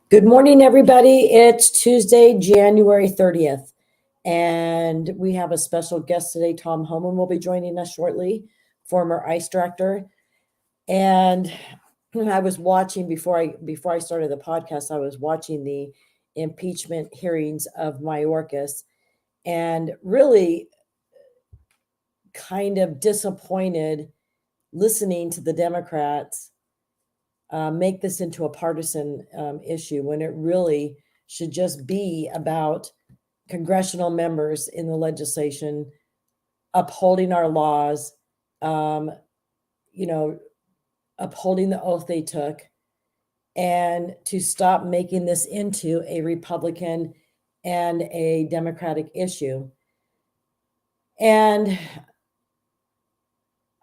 Good morning, everybody. It's Tuesday, January 30th, and we have a special guest today. Tom Homan will be joining us shortly, former ICE director. And I was watching before I started the podcast, I was watching the impeachment hearings of Mayorkas and really kind of disappointed listening to the Democrats make this into a partisan issue when it really should just be about congressional members in the legislation upholding our laws, um, upholding the oath they took, and to stop making this into a Republican and a Democratic issue. And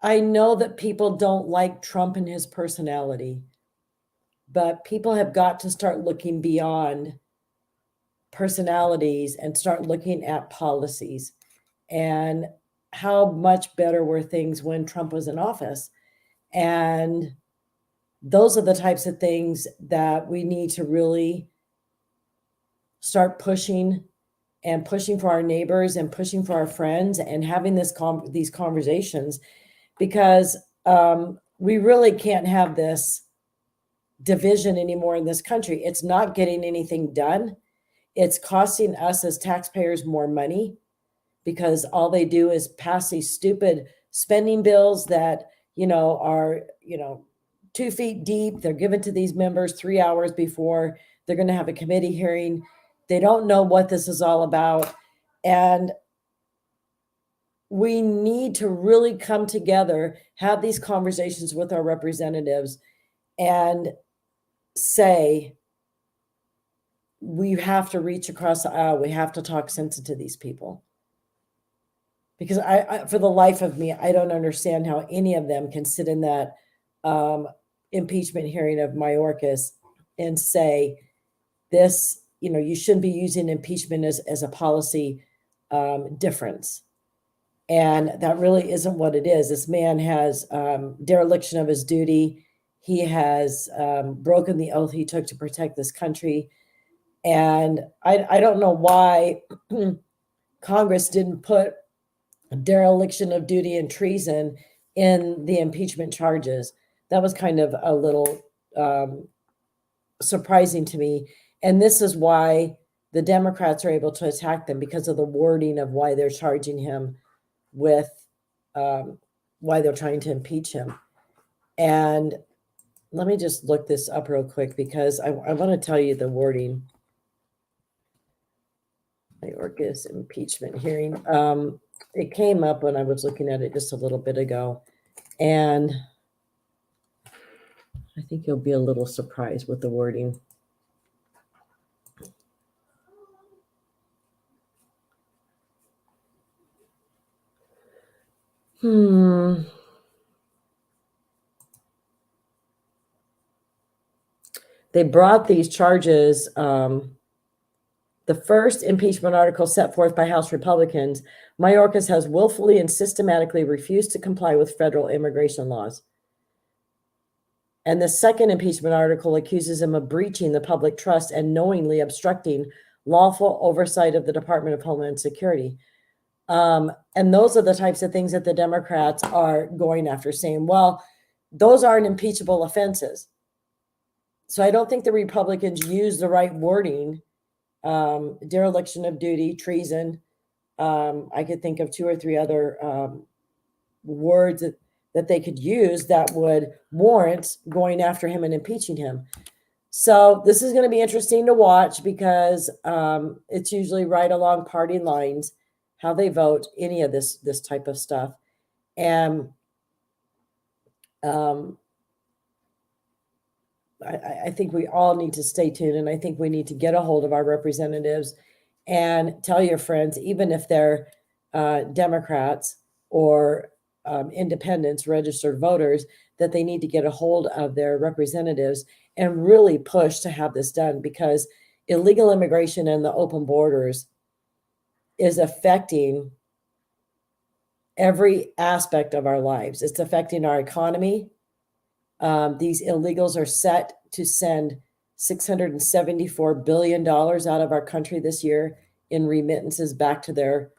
I know that people don't like Trump and his personality, but people have got to start looking beyond personalities and start looking at policies and how much better were things when Trump was in office. And those are the types of things that we need to really start pushing and pushing for our neighbors and pushing for our friends and having these conversations, because we really can't have this division anymore in this country. It's not getting anything done. It's costing us as taxpayers more money because all they do is pass these stupid spending bills that, are, 2 feet deep. They're given to these members 3 hours before they're going to have a committee hearing. They don't know what this is all about. And we need to really come together, have these conversations with our representatives and say, we have to reach across the aisle. We have to talk sense into these people. Because I for the life of me, I don't understand how any of them can sit in that impeachment hearing of Mayorkas and say this, you shouldn't be using impeachment as a policy difference. And that really isn't what it is. This man has dereliction of his duty. He has broken the oath he took to protect this country. And I don't know why Congress didn't put dereliction of duty and treason in the impeachment charges. That was kind of a little surprising to me. And this is why the Democrats are able to attack them, because of the wording of why they're charging him with, why they're trying to impeach him. And let me just look this up real quick, because I want to tell you the wording. Mayorkas impeachment hearing. It came up when I was looking at it just a little bit ago, and I think you'll be a little surprised with the wording. They brought these charges. The first impeachment article set forth by House Republicans, Mayorkas has willfully and systematically refused to comply with federal immigration laws. And the second impeachment article accuses him of breaching the public trust and knowingly obstructing lawful oversight of the Department of Homeland Security. And those are the types of things that the Democrats are going after, saying, well, those aren't impeachable offenses. So I don't think the Republicans use the right wording. Dereliction of duty, treason. I could think of 2 or 3 other words that they could use that would warrant going after him and impeaching him. So this is going to be interesting to watch, because it's usually right along party lines how they vote any of this type of stuff. And I think we all need to stay tuned, and I think we need to get a hold of our representatives and tell your friends, even if they're Democrats or independents, registered voters, that they need to get a hold of their representatives and really push to have this done, because illegal immigration and the open borders is affecting every aspect of our lives. It's affecting our economy. These illegals are set to send $674 billion out of our country this year in remittances back to their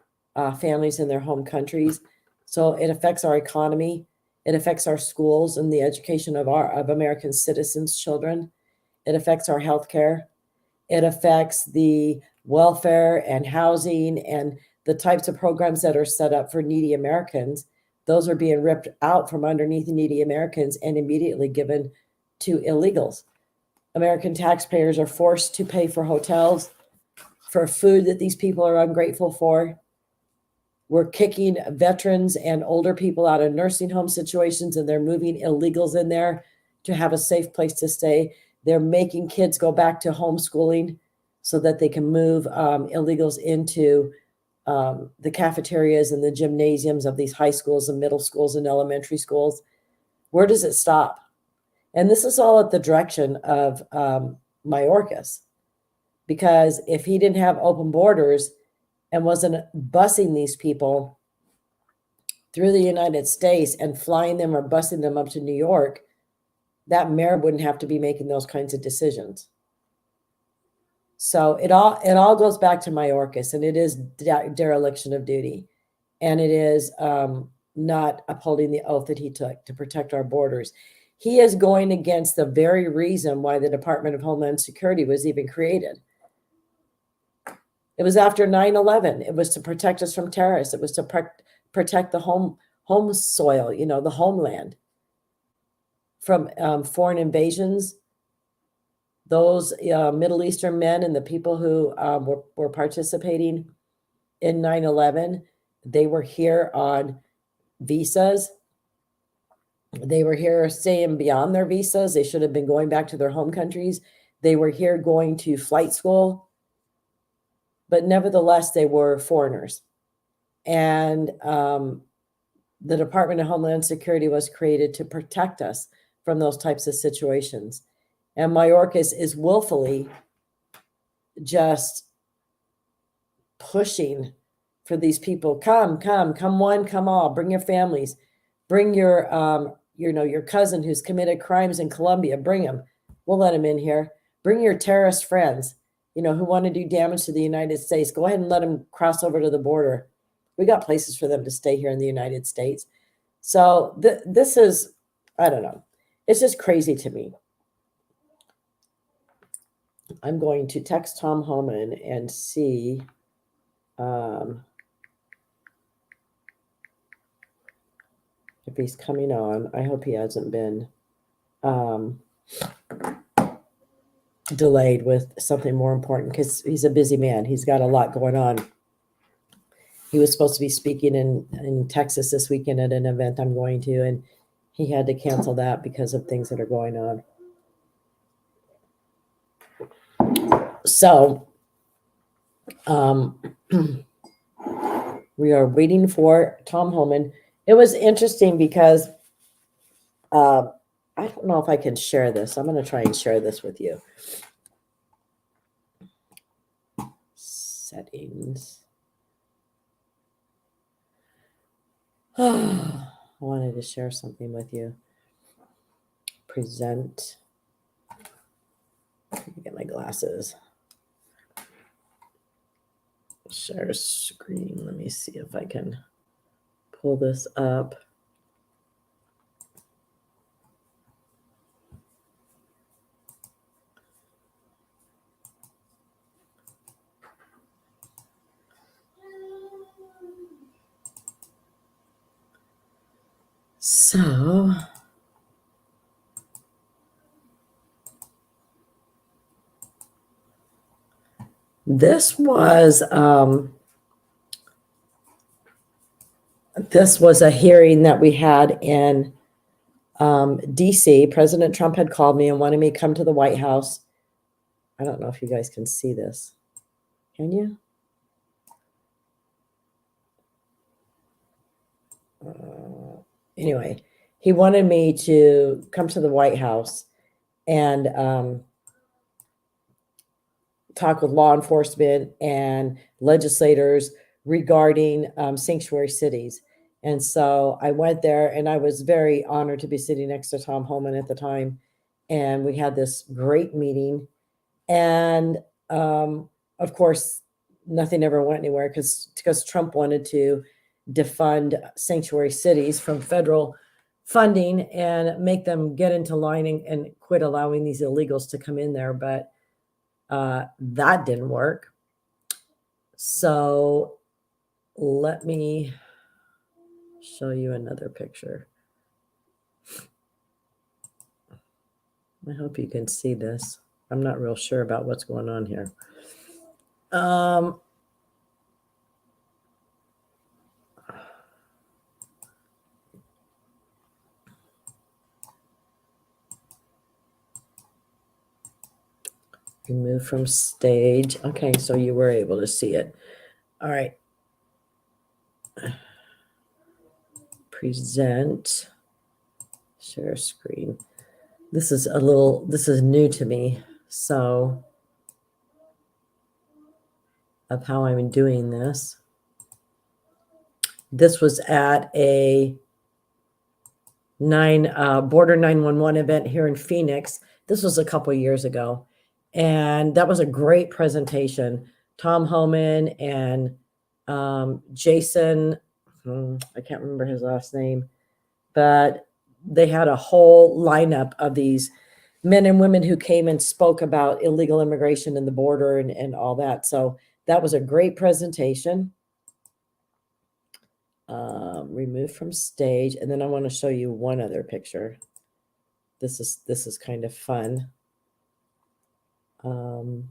families in their home countries. So it affects our economy. It affects our schools and the education of American citizens' children. It affects our healthcare. It affects the welfare and housing and the types of programs that are set up for needy Americans. Those are being ripped out from underneath needy Americans and immediately given to illegals. American taxpayers are forced to pay for hotels, for food that these people are ungrateful for. We're kicking veterans and older people out of nursing home situations, and they're moving illegals in there to have a safe place to stay. They're making kids go back to homeschooling so that they can move illegals into the cafeterias and the gymnasiums of these high schools and middle schools and elementary schools. Where does it stop? And this is all at the direction of Mayorkas, because if he didn't have open borders and wasn't busing these people through the United States and flying them or busing them up to New York, that mayor wouldn't have to be making those kinds of decisions. So it all goes back to Mayorkas, and it is dereliction of duty, and it is not upholding the oath that he took to protect our borders. He is going against the very reason why the Department of Homeland Security was even created. It was after 9/11. It was to protect us from terrorists. It was to protect the home soil, the homeland, from foreign invasions. Those Middle Eastern men and the people who were participating in 9/11, they were here on visas. They were here staying beyond their visas. They should have been going back to their home countries. They were here going to flight school. But nevertheless, they were foreigners. And the Department of Homeland Security was created to protect us from those types of situations. And Mayorkas is willfully just pushing for these people. Come one, come all. Bring your families. Bring your cousin who's committed crimes in Colombia. Bring him. We'll let him in here. Bring your terrorist friends, who want to do damage to the United States. Go ahead and let them cross over to the border. We got places for them to stay here in the United States. So this is, I don't know. It's just crazy to me. I'm going to text Tom Homan and see if he's coming on. I hope he hasn't been delayed with something more important, because he's a busy man. He's got a lot going on. He was supposed to be speaking in Texas this weekend at an event I'm going to, and he had to cancel that because of things that are going on. So we are waiting for Tom Homan. It was interesting because I don't know if I can share this. I'm going to try and share this with you. Settings. I wanted to share something with you. Present. Let me get my glasses. Share screen. Let me see if I can pull this up. So this was a hearing that we had in DC. President Trump had called me and wanted me to come to the White House. I don't know if you guys can see this. Can you? Anyway, he wanted me to come to the White House and talk with law enforcement and legislators regarding sanctuary cities. And so I went there, and I was very honored to be sitting next to Tom Homan at the time. and we had this great meeting. And of course, nothing ever went anywhere because Trump wanted to defund sanctuary cities from federal funding and make them get into line and quit allowing these illegals to come in there. But that didn't work. So let me show you another picture. I hope you can see this. I'm not real sure about what's going on here. Remove from stage. Okay, so you were able to see it. All right. Present. Share screen. This is new to me. So of how I'm doing this. This was at a Border 911 event here in Phoenix. This was a couple years ago. And that was a great presentation. Tom Homan and Jason, I can't remember his last name, but they had a whole lineup of these men and women who came and spoke about illegal immigration and the border and all that. So that was a great presentation. Remove from stage. And then I want to show you one other picture. This is kind of fun. All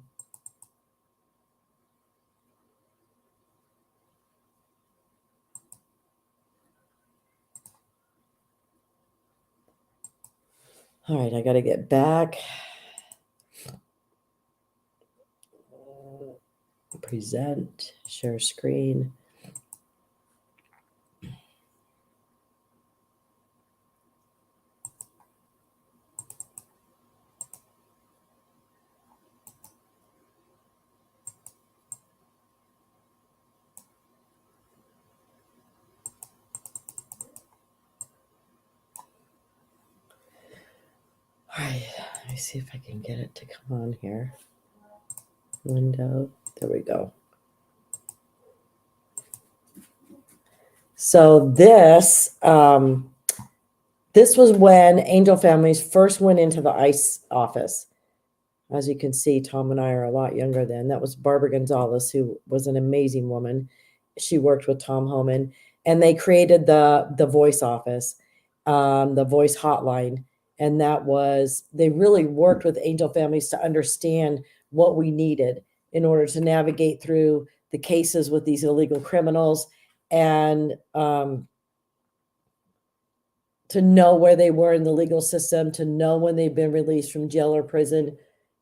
right, I got to get back. Present, share screen. All right, let me see if I can get it to come on here. Window, there we go. So this was when Angel Families first went into the ICE office. As you can see, Tom and I are a lot younger then. That was Barbara Gonzalez, who was an amazing woman. She worked with Tom Homan, and they created the voice office, the voice hotline. And they really worked with Angel Families to understand what we needed in order to navigate through the cases with these illegal criminals and to know where they were in the legal system, to know when they've been released from jail or prison,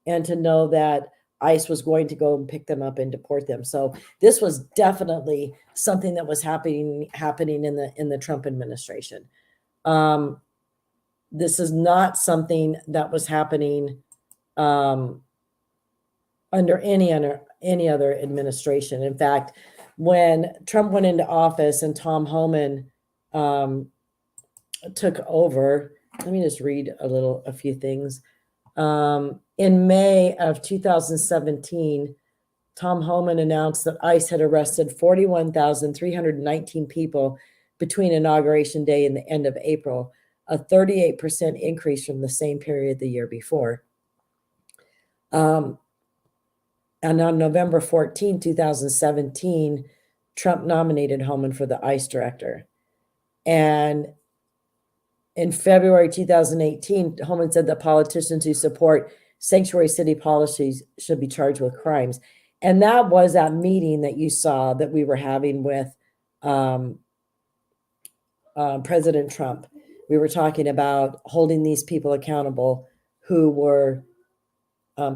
and to know that ICE was going to go and pick them up and deport them. So this was definitely something that was happening in the Trump administration. This is not something that was happening under any other administration. In fact, when Trump went into office and Tom Homan took over, let me just read a few things. In May of 2017, Tom Homan announced that ICE had arrested 41,319 people between Inauguration Day and the end of April, a 38% increase from the same period the year before. And on November 14, 2017, Trump nominated Homan for the ICE director. And in February 2018, Homan said that politicians who support sanctuary city policies should be charged with crimes. And that was that meeting that you saw that we were having with President Trump. We were talking about holding these people accountable who were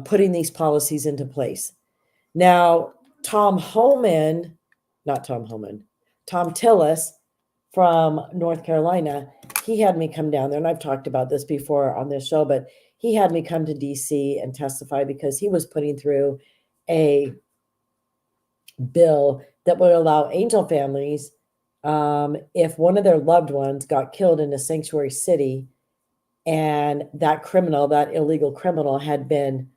putting these policies into place. Now, Tom Tillis from North Carolina, he had me come down there, and I've talked about this before on this show, but he had me come to DC and testify because he was putting through a bill that would allow angel families, if one of their loved ones got killed in a sanctuary city, and that criminal, that illegal criminal, had been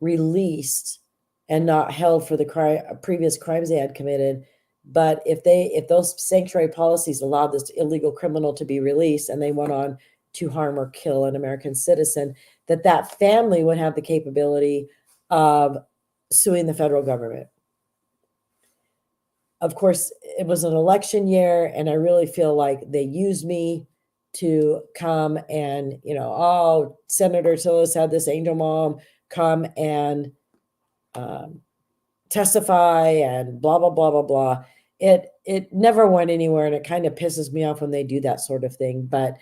released and not held for the previous crimes they had committed. But if those sanctuary policies allowed this illegal criminal to be released and they went on to harm or kill an American citizen, that family would have the capability of suing the federal government. Of course, it was an election year, and I really feel like they used me to come and, oh, Senator Tillis had this angel mom come and testify and blah, blah, blah, blah, blah. It never went anywhere, and it kind of pisses me off when they do that sort of thing. But,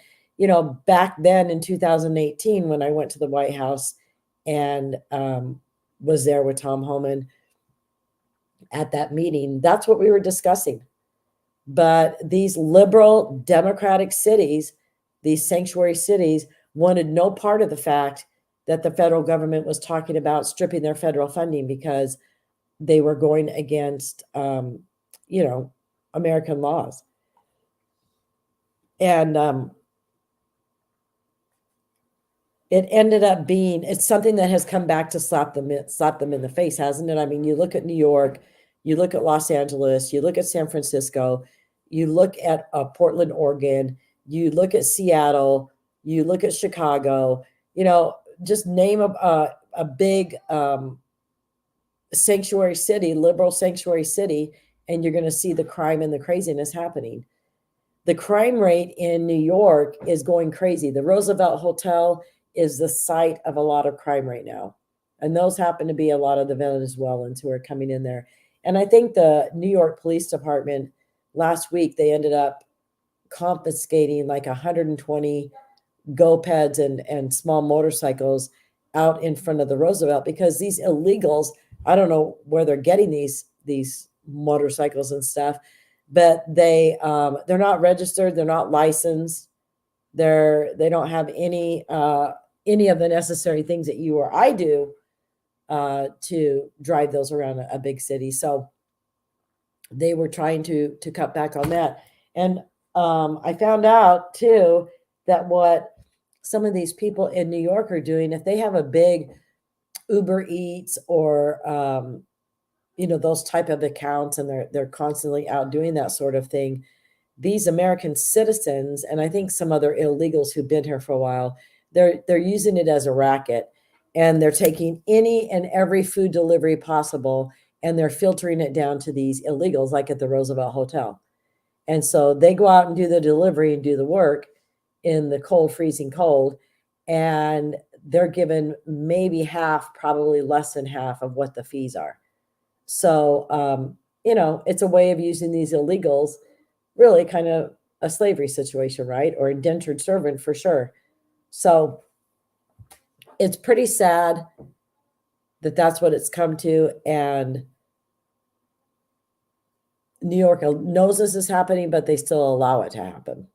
back then in 2018, when I went to the White House and was there with Tom Homan at that meeting, that's what we were discussing. But these liberal democratic cities, these sanctuary cities, wanted no part of the fact that the federal government was talking about stripping their federal funding because they were going against, American laws. And it ended up being, it's something that has come back to slap them in the face, hasn't it? I mean, you look at New York, you look at Los Angeles, you look at San Francisco, you look at Portland, Oregon, you look at Seattle, you look at Chicago, just name a big sanctuary city, liberal sanctuary city, and you're going to see the crime and the craziness happening. The crime rate in New York is going crazy. The Roosevelt Hotel is the site of a lot of crime right now. And those happen to be a lot of the Venezuelans who are coming in there. And I think the New York Police Department last week, they ended up confiscating like 120 go-peds and small motorcycles out in front of the Roosevelt, because these illegals, I don't know where they're getting these motorcycles and stuff, but they're not registered, they're not licensed, they don't have any of the necessary things that you or I do to drive those around a big city. So they were trying to cut back on that. And I found out too that what some of these people in New York are doing, if they have a big Uber Eats or those type of accounts, and they're constantly out doing that sort of thing, these American citizens, and I think some other illegals who've been here for a while, they're using it as a racket, and they're taking any and every food delivery possible, and they're filtering it down to these illegals, like at the Roosevelt Hotel. And so they go out and do the delivery and do the work in the cold, freezing cold, and they're given maybe half, probably less than half of what the fees are. So, it's a way of using these illegals, really kind of a slavery situation, right? Or indentured servant for sure. So it's pretty sad that that's what it's come to. And New York knows this is happening, but they still allow it to happen.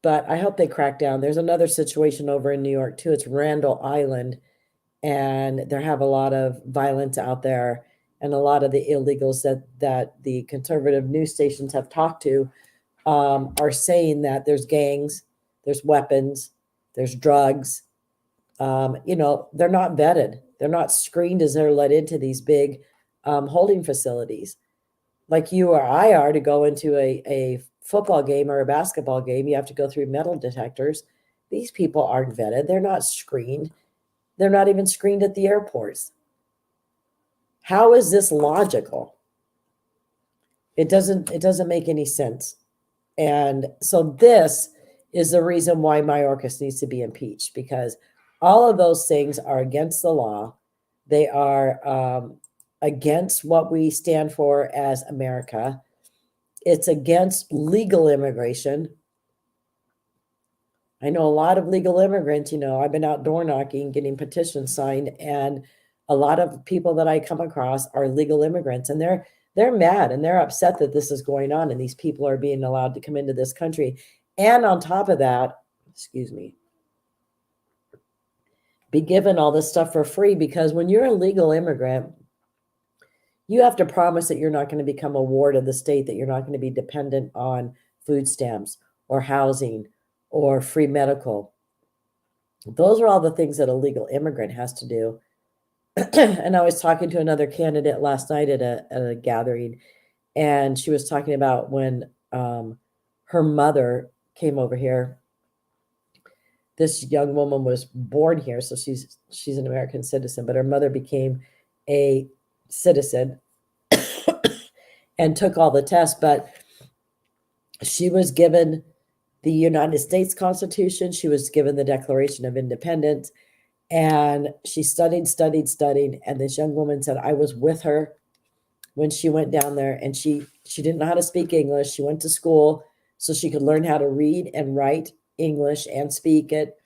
But I hope they crack down. There's another situation over in New York too. It's Randall Island, and there have a lot of violence out there, and a lot of the illegals that the conservative news stations have talked to are saying that there's gangs, there's weapons, there's drugs. They're not vetted. They're not screened as they're let into these big holding facilities. Like you or I are to go into a football game or a basketball game, you have to go through metal detectors. These people aren't vetted. They're not screened. They're not even screened at the airports. How is this logical? It doesn't make any sense. And so this is the reason why Mayorkas needs to be impeached, because all of those things are against the law. They are against what we stand for as America. It's against legal immigration. I know a lot of legal immigrants, I've been out door knocking, getting petitions signed, and a lot of people that I come across are legal immigrants, and they're mad and they're upset that this is going on and these people are being allowed to come into this country. And on top of that, be given all this stuff for free, because when you're a legal immigrant, you have to promise that you're not going to become a ward of the state, that you're not going to be dependent on food stamps or housing or free medical. Those are all the things that a legal immigrant has to do. And I was talking to another candidate last night at a gathering, and she was talking about when her mother came over here. This young woman was born here, so she's an American citizen, but her mother became a citizen and took all the tests, but she was given the United States Constitution, she was given the Declaration of Independence, and she studied, and this young woman said, I was with her when she went down there, and she didn't know how to speak English. She went to school so she could learn how to read and write English and speak it.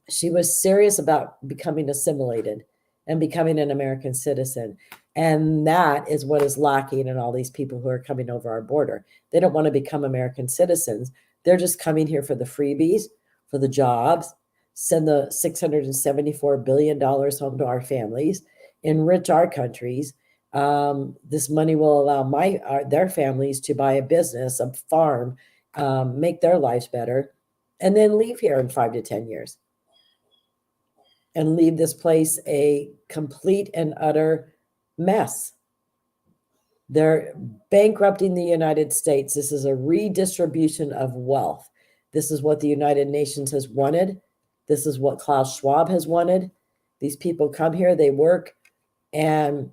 She was serious about becoming assimilated and becoming an American citizen. And that is what is lacking in all these people who are coming over our border. They don't want to become American citizens. They're just coming here for the freebies, for the jobs, send the $674 billion home to our families, enrich our countries. This money will allow their families to buy a business, a farm, make their lives better, and then leave here in 5 to 10 years and leave this place a complete and utter mess. They're bankrupting the United States. This is a redistribution of wealth. This is what the United Nations has wanted. This is what Klaus Schwab has wanted. These people come here, they work, and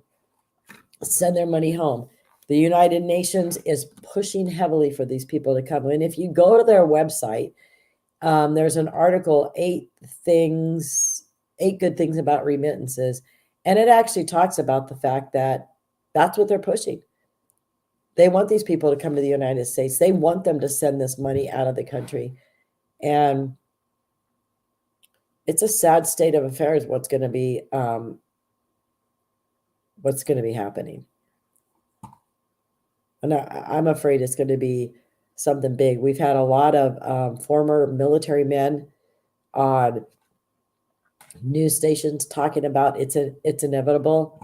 send their money home. The United Nations is pushing heavily for these people to come. And if you go to their website, there's an article, 8 good things about remittances. And it actually talks about the fact that that's what they're pushing. They want these people to come to the United States. They want them to send this money out of the country. And it's a sad state of affairs what's going to be happening. And I'm afraid it's going to be something big. We've had a lot of former military men on news stations talking about it's inevitable.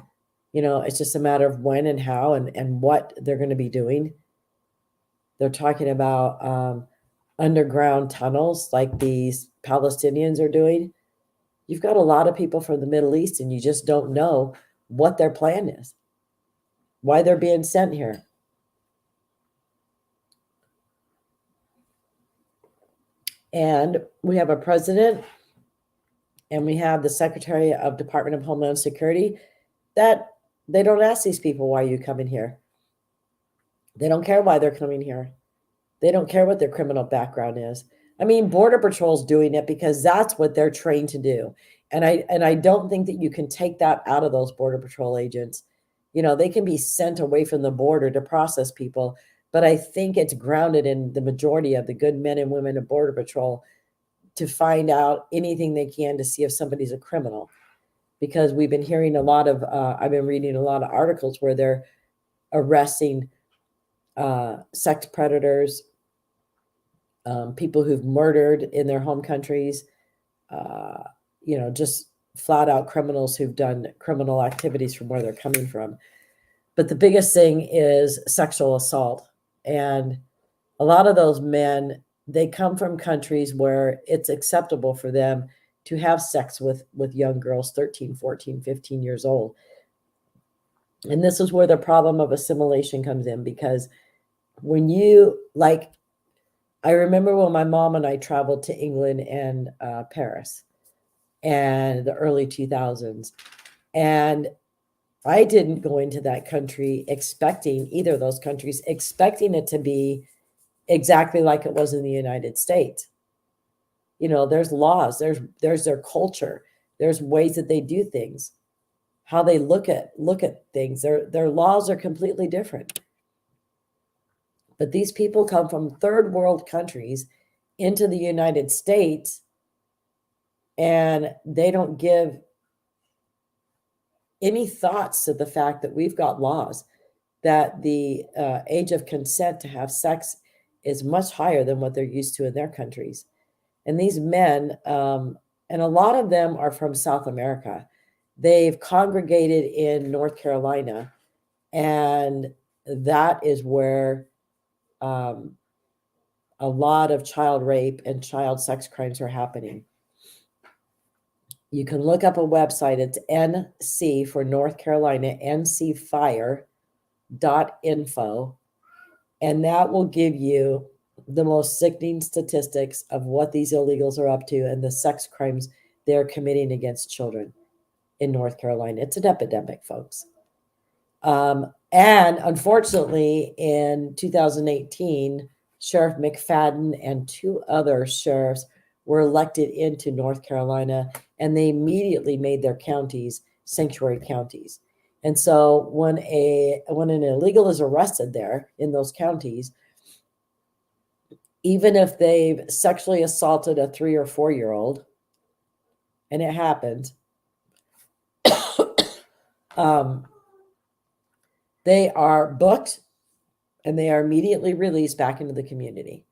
It's just a matter of when and how and what they're going to be doing. They're talking about underground tunnels like these Palestinians are doing. You've got a lot of people from the Middle East, and you just don't know what their plan is, why they're being sent here. And we have a president and we have the Secretary of Department of Homeland Security that they don't ask these people, why are you coming here? They don't care why they're coming here. They don't care what their criminal background is. I mean, Border Patrol's doing it because that's what they're trained to do. And I don't think that you can take that out of those Border Patrol agents. They can be sent away from the border to process people, but I think it's grounded in the majority of the good men and women of Border Patrol to find out anything they can to see if somebody's a criminal. Because we've been hearing I've been reading a lot of articles where they're arresting sex predators, people who've murdered in their home countries, just flat out criminals who've done criminal activities from where they're coming from. But the biggest thing is sexual assault. And a lot of those men, they come from countries where it's acceptable for them to have sex with young girls, 13, 14, 15 years old. And this is where the problem of assimilation comes in, because when I remember when my mom and I traveled to England and Paris and the early 2000s. And I didn't go into that country either of those countries, expecting it to be exactly like it was in the United States. There's laws, there's their culture, there's ways that they do things, how they look at things. Their laws are completely different. But these people come from third world countries into the United States, and they don't give any thoughts to the fact that we've got laws, that the age of consent to have sex is much higher than what they're used to in their countries. And these men, and a lot of them are from South America. They've congregated in North Carolina, and that is where a lot of child rape and child sex crimes are happening. You can look up a website. It's NC for North Carolina, ncfire.info, and that will give you the most sickening statistics of what these illegals are up to and the sex crimes they're committing against children in North Carolina. It's an epidemic, folks. And unfortunately, in 2018, Sheriff McFadden and 2 other sheriffs were elected into North Carolina, and they immediately made their counties sanctuary counties. And so when an illegal is arrested there in those counties, even if they've sexually assaulted a 3 or 4-year-old, and it happened, they are booked and they are immediately released back into the community.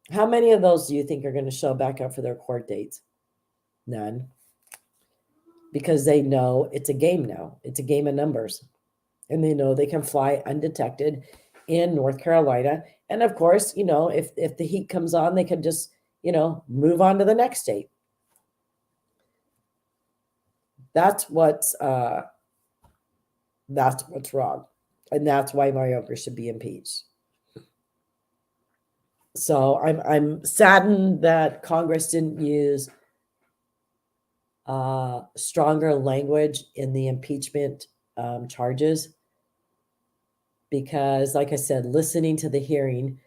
How many of those do you think are going to show back up for their court dates? None. Because they know it's a game now. It's a game of numbers. And they know they can fly undetected in North Carolina. And of course, if the heat comes on, they can just, move on to the next state. That's what's wrong. And that's why Mayorkas should be impeached. So I'm saddened that Congress didn't use stronger language in the impeachment charges, because, like I said, listening to the hearing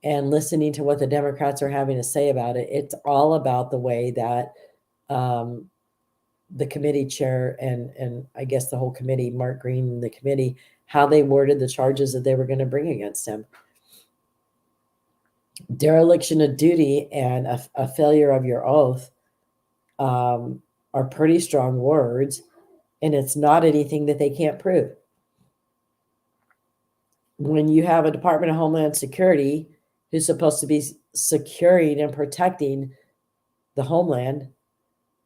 and listening to what the Democrats are having to say about it, it's all about the way that the committee chair and I guess the whole committee, Mark Green and the committee, how they worded the charges that they were going to bring against him. Dereliction of duty and a failure of your oath are pretty strong words, and it's not anything that they can't prove. When you have a Department of Homeland Security who's supposed to be securing and protecting the homeland,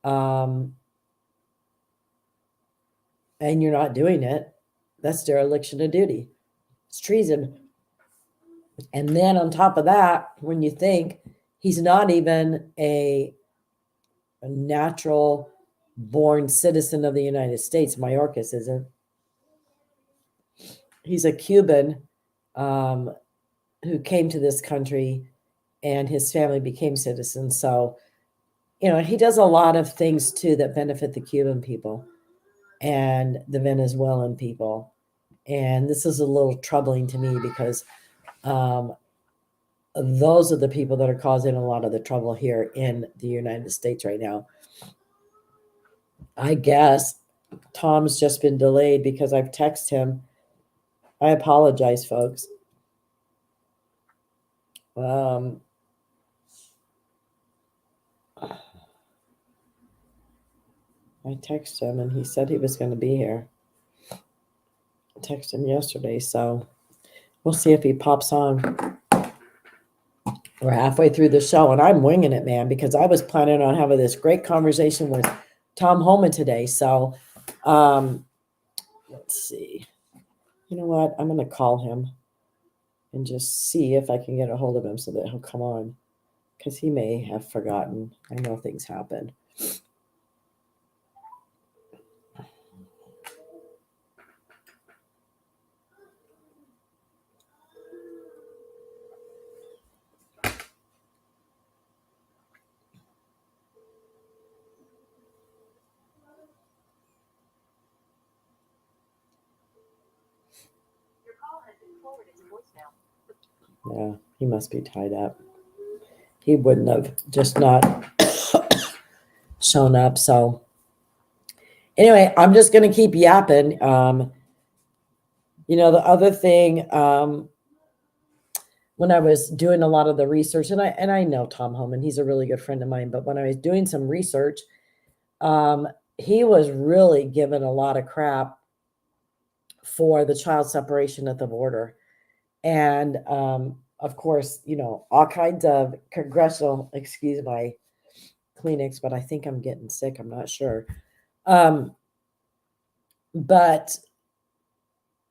and you're not doing it, that's dereliction of duty. It's treason. And then on top of that, when you think he's not even a natural born citizen of the United States, Mayorkas isn't. He's a Cuban who came to this country, and his family became citizens. So, he does a lot of things too that benefit the Cuban people and the Venezuelan people. And this is a little troubling to me because those are the people that are causing a lot of the trouble here in the United States right now. I guess Tom's just been delayed because I've texted him. I apologize, folks. I texted him and he said he was going to be here. I texted him yesterday, so we'll see if he pops on. We're halfway through the show, and I'm winging it, man, because I was planning on having this great conversation with Tom Homan today. So, let's see. You know what? I'm going to call him and just see if I can get a hold of him so that he'll come on, because he may have forgotten. I know things happen. Yeah, he must be tied up. He wouldn't have just not shown up. So anyway, I'm just going to keep yapping. The other thing, when I was doing a lot of the research, and I know Tom Homan, he's a really good friend of mine, but when I was doing some research, he was really given a lot of crap for the child separation at the border. And of course, all kinds of congressional, excuse my Kleenex, but I think I'm getting sick. I'm not sure. But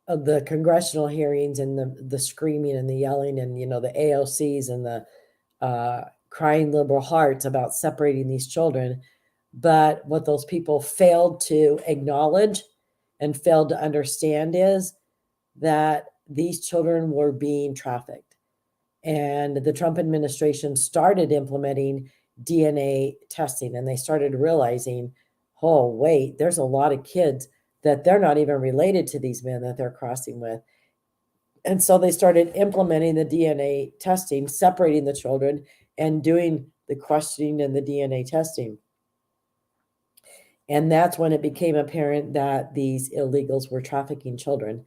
of the congressional hearings and the screaming and the yelling and, the AOCs and the crying liberal hearts about separating these children. But what those people failed to acknowledge and failed to understand is that these children were being trafficked. And the Trump administration started implementing DNA testing, and they started realizing, oh, wait, there's a lot of kids that they're not even related to these men that they're crossing with. And so they started implementing the DNA testing, separating the children and doing the questioning and the DNA testing. And that's when it became apparent that these illegals were trafficking children.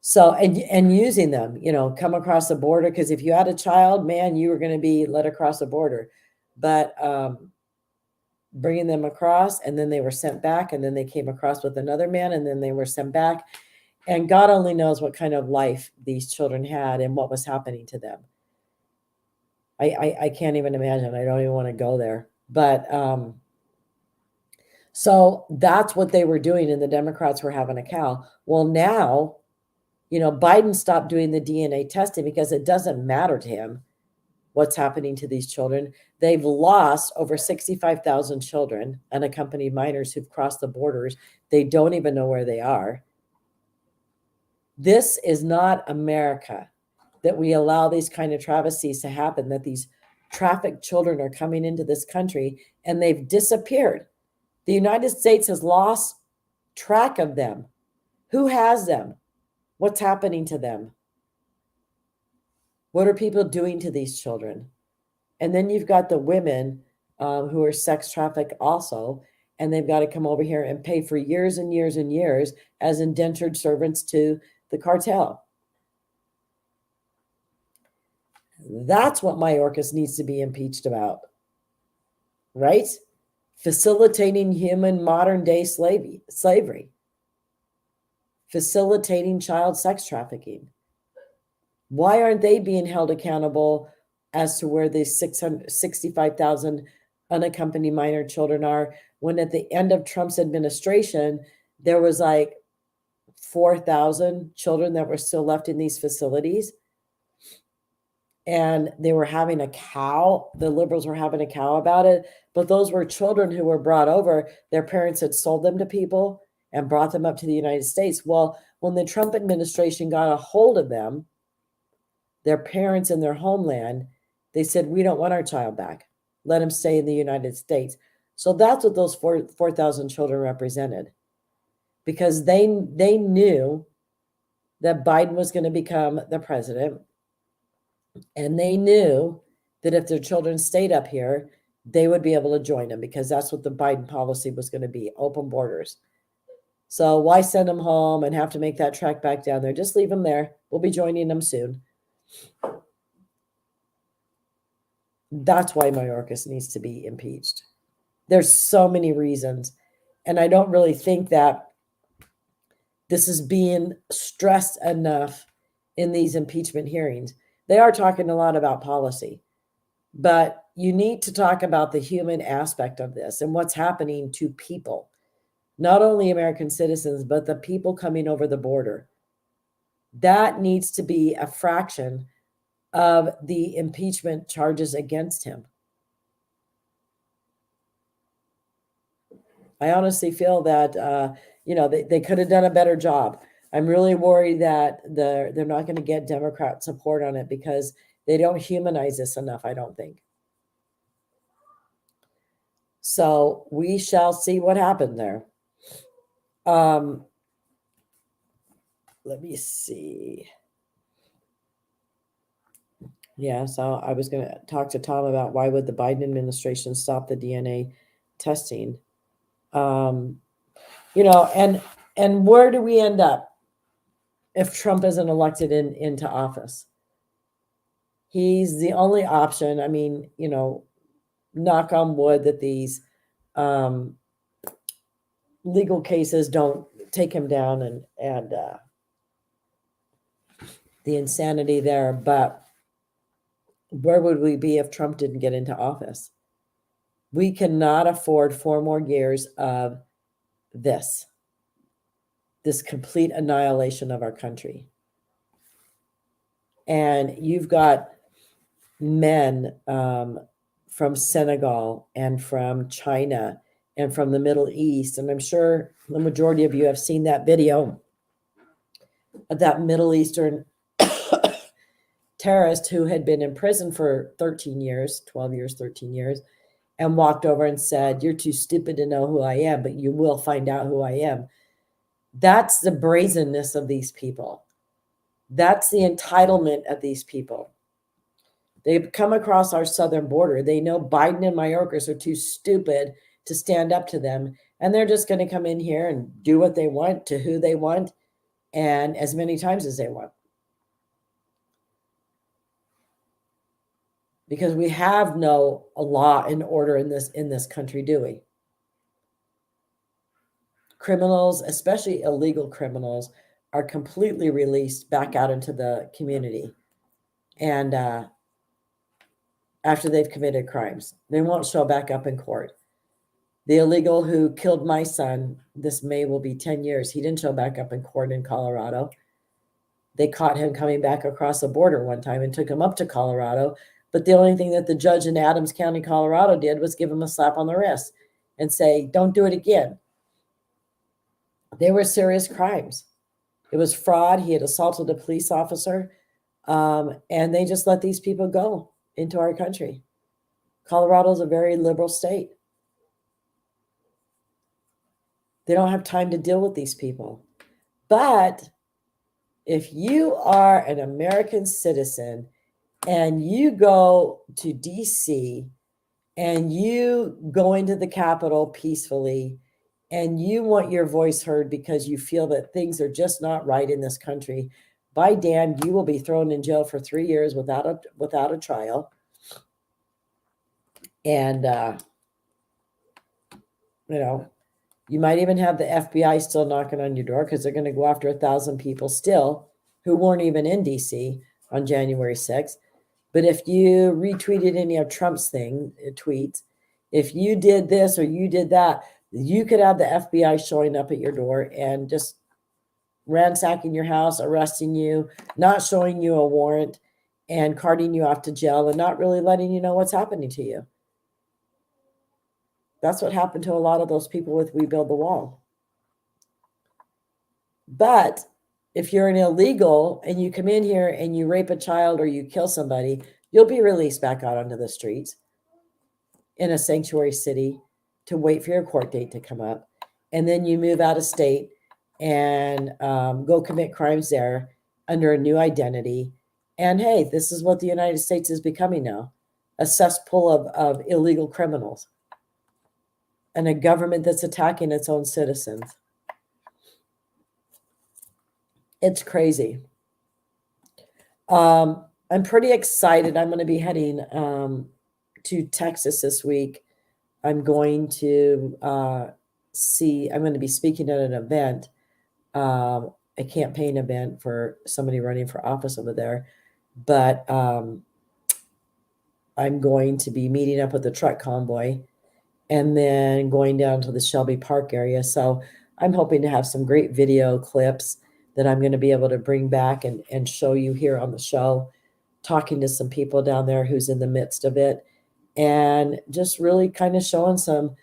So, and using them, come across the border, because if you had a child, man, you were going to be let across the border. But bringing them across, and then they were sent back, and then they came across with another man, and then they were sent back. And God only knows what kind of life these children had and what was happening to them. I can't even imagine. I don't even want to go there. But so that's what they were doing, and the Democrats were having a cow. Well, now, Biden stopped doing the DNA testing because it doesn't matter to him what's happening to these children. They've lost over 65,000 children, unaccompanied minors who've crossed the borders. They don't even know where they are. This is not America, that we allow these kind of travesties to happen, that these trafficked children are coming into this country and they've disappeared. The United States has lost track of them. Who has them? What's happening to them? What are people doing to these children? And then you've got the women who are sex trafficked also, and they've got to come over here and pay for years and years and years as indentured servants to the cartel. That's what Mayorkas needs to be impeached about, right? Facilitating human modern day slavery, facilitating child sex trafficking. Why aren't they being held accountable as to where these 665,000 unaccompanied minor children are, when at the end of Trump's administration, there was like 4,000 children that were still left in these facilities? And they were having a cow. The liberals were having a cow about it. But those were children who were brought over. Their parents had sold them to people and brought them up to the United States. Well, when the Trump administration got a hold of them, their parents in their homeland, they said, we don't want our child back. Let him stay in the United States. So that's what those 4,000 children represented, because they knew that Biden was going to become the president. And they knew that if their children stayed up here, they would be able to join him, because that's what the Biden policy was going to be, open borders. So why send them home and have to make that trek back down there? Just leave them there. We'll be joining them soon. That's why Mayorkas needs to be impeached. There's so many reasons. And I don't really think that this is being stressed enough in these impeachment hearings. They are talking a lot about policy, but you need to talk about the human aspect of this and what's happening to people, not only American citizens, but the people coming over the border. That needs to be a fraction of the impeachment charges against him. I honestly feel that, they could have done a better job. I'm really worried that they're not going to get Democrat support on it, because they don't humanize this enough, I don't think. So we shall see what happened there. Let me see. Yeah, so I was going to talk to Tom about why would the Biden administration stop the DNA testing? And where do we end up if Trump isn't elected into office? He's the only option. I mean, knock on wood that these legal cases don't take him down and the insanity there. But where would we be if Trump didn't get into office? We cannot afford 4 more years of this. this complete annihilation of our country. And you've got men from Senegal and from China and from the Middle East. And I'm sure the majority of you have seen that video of that Middle Eastern terrorist who had been in prison for 13 years, 12 years, 13 years, and walked over and said, "You're too stupid to know who I am, but you will find out who I am." That's the brazenness of these people. That's the entitlement of these people. They've come across our southern border. They know Biden and Mayorkas are too stupid to stand up to them. And they're just going to come in here and do what they want to who they want and as many times as they want. Because we have no law and order in this country, do we? Criminals, especially illegal criminals, are completely released back out into the community. And after they've committed crimes, they won't show back up in court. The illegal who killed my son, this May will be 10 years. He didn't show back up in court in Colorado. They caught him coming back across the border one time and took him up to Colorado. But the only thing that the judge in Adams County, Colorado did was give him a slap on the wrist and say, "Don't do it again." They were serious crimes. It was fraud. He had assaulted a police officer. And they just let these people go into our country. Colorado is a very liberal state. They don't have time to deal with these people. But if you are an American citizen and you go to DC and you go into the Capitol peacefully and you want your voice heard because you feel that things are just not right in this country, by damn, you will be thrown in jail for 3 years without a trial. And, you might even have the FBI still knocking on your door because they're going to go after 1,000 people still who weren't even in DC on January 6th. But if you retweeted any of Trump's tweets, if you did this or you did that, you could have the FBI showing up at your door and just ransacking your house, arresting you, not showing you a warrant, and carting you off to jail and not really letting you know what's happening to you. That's what happened to a lot of those people with We Build the Wall. But if you're an illegal and you come in here and you rape a child or you kill somebody, you'll be released back out onto the streets in a sanctuary city to wait for your court date to come up. And then you move out of state and go commit crimes there under a new identity. And hey, this is what the United States is becoming now, a cesspool of illegal criminals and a government that's attacking its own citizens. It's crazy. I'm pretty excited. I'm going to be heading to Texas this week. I'm going to I'm going to be speaking at an event, a campaign event for somebody running for office over there. But I'm going to be meeting up with the truck convoy and then going down to the Shelby Park area. So I'm hoping to have some great video clips that I'm going to be able to bring back and show you here on the show, talking to some people down there who's in the midst of it, and just really kind of showing some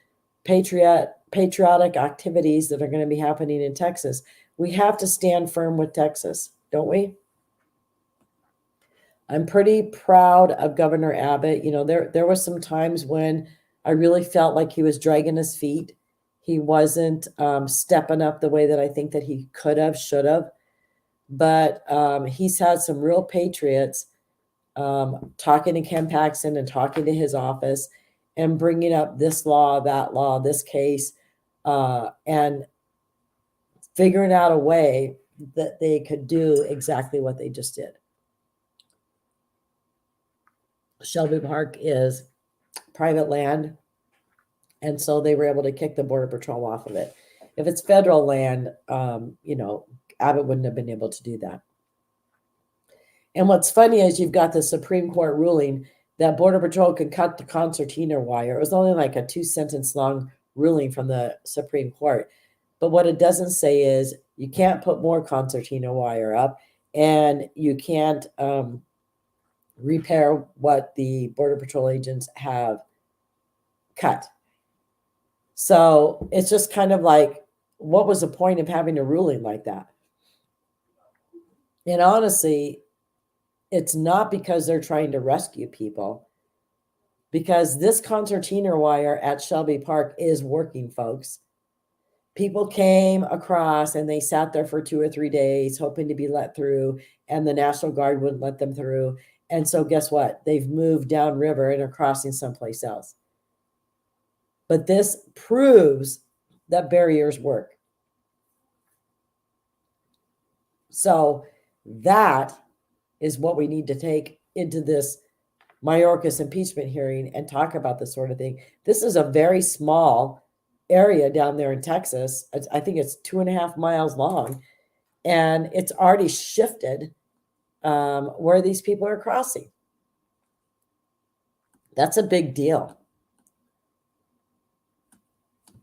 patriotic activities that are going to be happening in Texas. We have to stand firm with Texas, don't we? I'm pretty proud of Governor Abbott. There were some times when I really felt like he was dragging his feet. He wasn't stepping up the way that I think that he could have, should have. But he's had some real patriots talking to Ken Paxton and talking to his office and bringing up this law, that law, this case, and figuring out a way that they could do exactly what they just did. Shelby Park is private land, and so they were able to kick the Border Patrol off of it. If it's federal land, Abbott wouldn't have been able to do that. And what's funny is you've got the Supreme Court ruling that Border Patrol could cut the concertina wire. It was only like a 2-sentence long ruling from the Supreme Court. But what it doesn't say is You can't put more concertina wire up, and you can't repair what the Border Patrol agents have cut. So it's just kind of like, what was the point of having a ruling like that? And honestly, it's not because they're trying to rescue people, because this concertina wire at Shelby Park is working, folks. People came across and they sat there for 2 or 3 days hoping to be let through, and the National Guard wouldn't let them through. And so guess what? They've moved downriver and are crossing someplace else. But this proves that barriers work. So that is what we need to take into this Mayorkas impeachment hearing and talk about this sort of thing. This is a very small area down there in Texas. I think it's 2.5 miles long, and it's already shifted where these people are crossing. That's a big deal.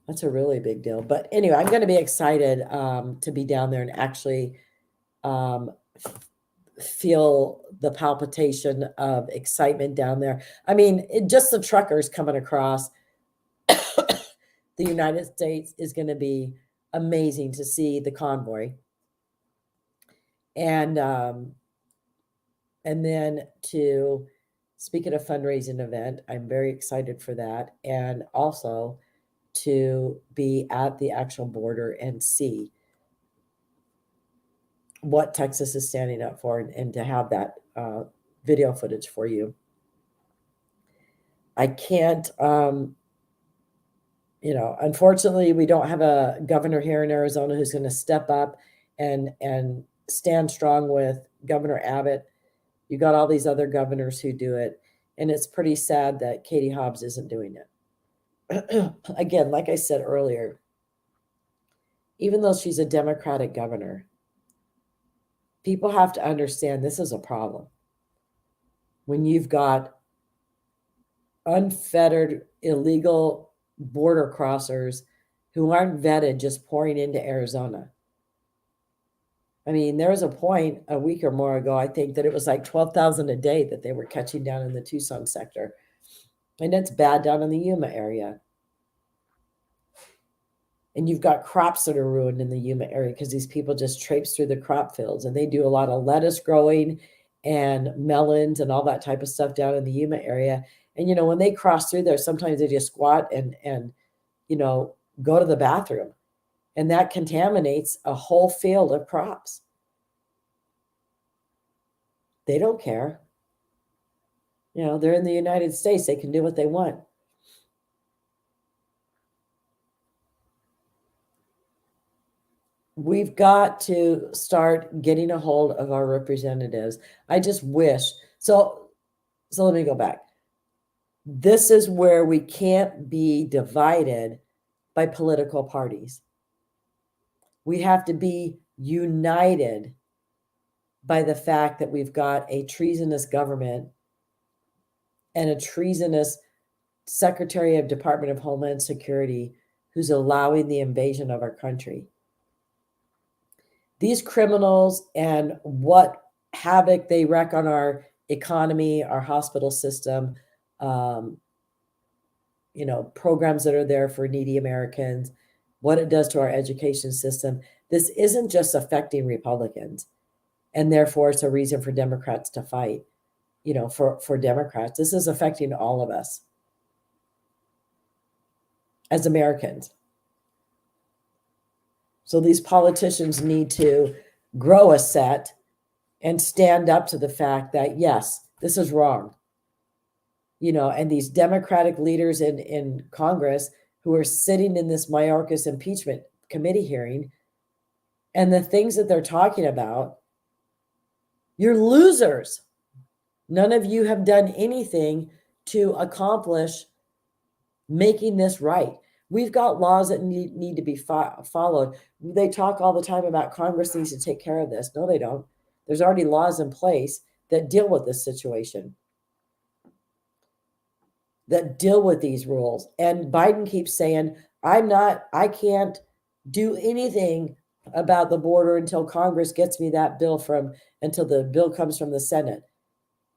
That's a really big deal. But anyway, I'm going to be excited to be down there and actually feel the palpitation of excitement down there. I mean, just the truckers coming across the United States is going to be amazing to see the convoy. And then to speak at a fundraising event, I'm very excited for that. And also to be at the actual border and see what Texas is standing up for, and to have that video footage for you. I can't, unfortunately, we don't have a governor here in Arizona who's going to step up and stand strong with Governor Abbott. You got all these other governors who do it, and it's pretty sad that Katie Hobbs isn't doing it. Again, like I said earlier, even though she's a Democratic governor, people have to understand this is a problem. When you've got unfettered, illegal border crossers who aren't vetted just pouring into Arizona. I mean, there was a point a week or more ago, I think, that it was like 12,000 a day that they were catching down in the Tucson sector. And it's bad down in the Yuma area. And you've got crops that are ruined in the Yuma area because these people just traipse through the crop fields, and they do a lot of lettuce growing and melons and all that type of stuff down in the Yuma area. And, when they cross through there, sometimes they just squat and go to the bathroom, and that contaminates a whole field of crops. They don't care. They're in the United States. They can do what they want. We've got to start getting a hold of our representatives. I just wish. So let me go back. This is where we can't be divided by political parties. We have to be united by the fact that we've got a treasonous government and a treasonous Secretary of Department of Homeland Security who's allowing the invasion of our country. These criminals and what havoc they wreak on our economy, our hospital system, programs that are there for needy Americans, what it does to our education system. This isn't just affecting Republicans, and therefore it's a reason for Democrats to fight, for Democrats. This is affecting all of us as Americans. So these politicians need to grow a set and stand up to the fact that, yes, this is wrong. And these Democratic leaders in Congress who are sitting in this Mayorkas impeachment committee hearing, and the things that they're talking about, you're losers. None of you have done anything to accomplish making this right. We've got laws that need to be followed. They talk all the time about Congress needs to take care of this. No, they don't. There's already laws in place that deal with this situation, that deal with these rules. And Biden keeps saying, I can't do anything about the border until Congress gets me that bill until the bill comes from the Senate.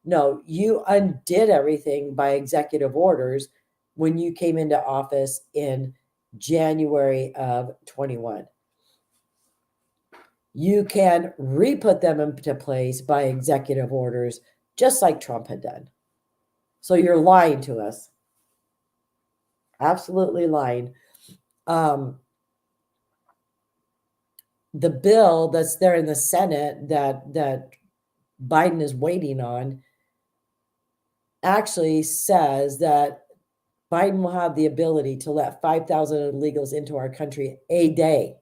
No, you undid everything by executive orders when you came into office in January of 21. You can re-put them into place by executive orders, just like Trump had done. So you're lying to us. Absolutely lying. The bill that's there in the Senate that Biden is waiting on actually says that Biden will have the ability to let 5,000 illegals into our country a day.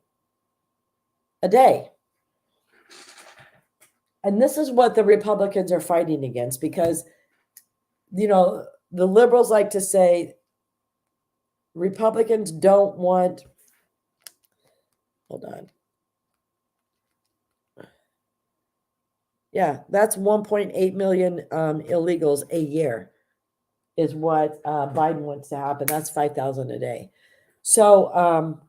A day. And this is what the Republicans are fighting against because, the liberals like to say Republicans don't want, hold on. Yeah, that's 1.8 million illegals a year is what Biden wants to happen. That's 5,000 a day. So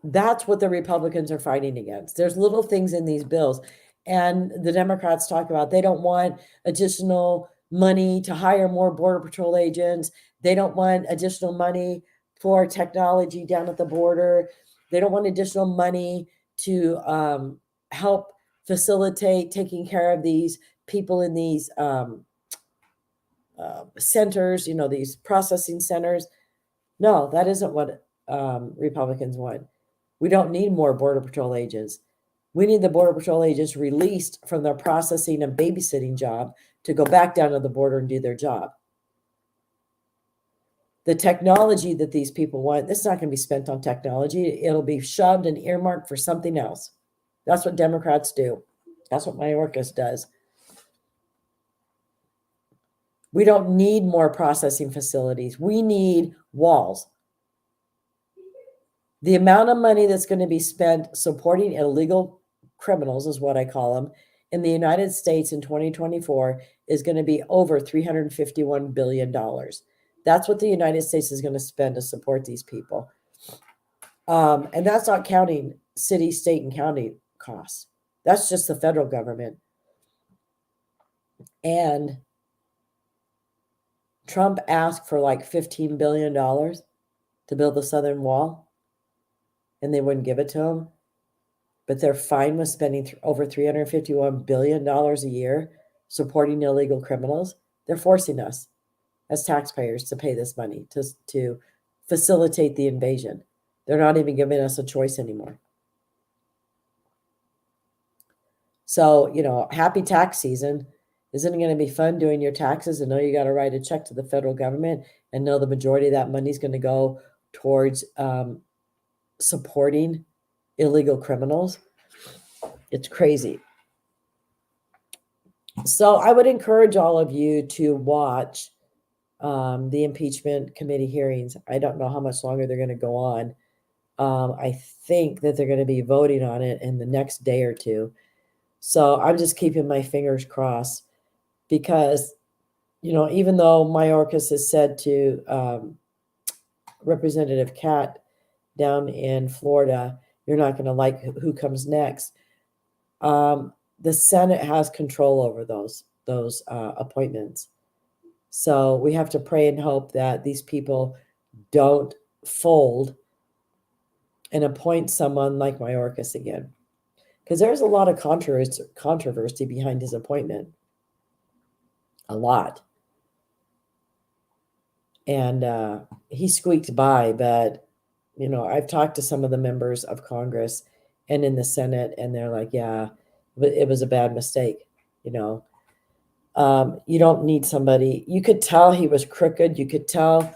that's what the Republicans are fighting against. There's little things in these bills. And the Democrats talk about they don't want additional money to hire more Border Patrol agents. They don't want additional money for technology down at the border. They don't want additional money to help facilitate taking care of these people in these centers, these processing centers. No, that isn't what Republicans want. We don't need more Border Patrol agents. We need the Border Patrol agents released from their processing and babysitting job to go back down to the border and do their job. The technology that these people want, this is not going to be spent on technology. It'll be shoved and earmarked for something else. That's what Democrats do. That's what Mayorkas does. We don't need more processing facilities. We need walls. The amount of money that's going to be spent supporting illegal criminals, is what I call them, in the United States in 2024 is going to be over $351 billion. That's what the United States is going to spend to support these people. And that's not counting city, state, and county costs. That's just the federal government. And Trump asked for like $15 billion to build the Southern Wall, and they wouldn't give it to him. But they're fine with spending over $351 billion a year supporting illegal criminals. They're forcing us as taxpayers to pay this money to facilitate the invasion. They're not even giving us a choice anymore. So, happy tax season. Isn't it going to be fun doing your taxes and know you got to write a check to the federal government and know the majority of that money is going to go towards supporting illegal criminals? It's crazy. So I would encourage all of you to watch the impeachment committee hearings. I don't know how much longer they're going to go on. I think that they're going to be voting on it in the next day or two. So I'm just keeping my fingers crossed because, even though Mayorkas has said to Representative Cat down in Florida, you're not going to like who comes next. The Senate has control over those appointments. So we have to pray and hope that these people don't fold and appoint someone like Mayorkas again. Because there's a lot of controversy behind his appointment. A lot. And he squeaked by, but, I've talked to some of the members of Congress and in the Senate, and they're like, yeah, it was a bad mistake. You don't need somebody. You could tell he was crooked. You could tell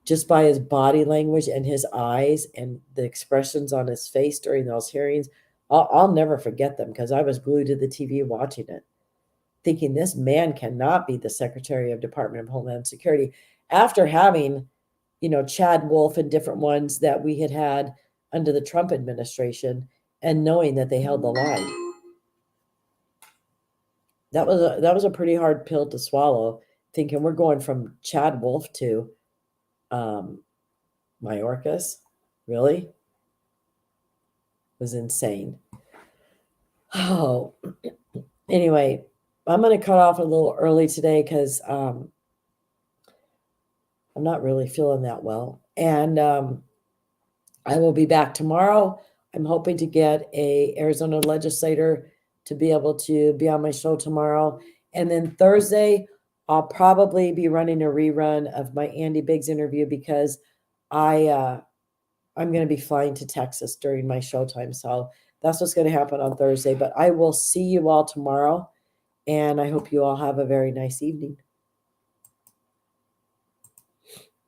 just by his body language and his eyes and the expressions on his face during those hearings. I'll never forget them because I was glued to the TV watching it, thinking this man cannot be the Secretary of Department of Homeland Security after having, Chad Wolf and different ones that we had under the Trump administration and knowing that they held the line. That was a pretty hard pill to swallow, thinking we're going from Chad Wolf to Mayorkas. Really? It was insane. Oh, anyway, I'm going to cut off a little early today because I'm not really feeling that well. And I will be back tomorrow. I'm hoping to get a Arizona legislator to be able to be on my show tomorrow. And then Thursday, I'll probably be running a rerun of my Andy Biggs interview because I'm going to be flying to Texas during my showtime. So that's what's going to happen on Thursday. But I will see you all tomorrow. And I hope you all have a very nice evening.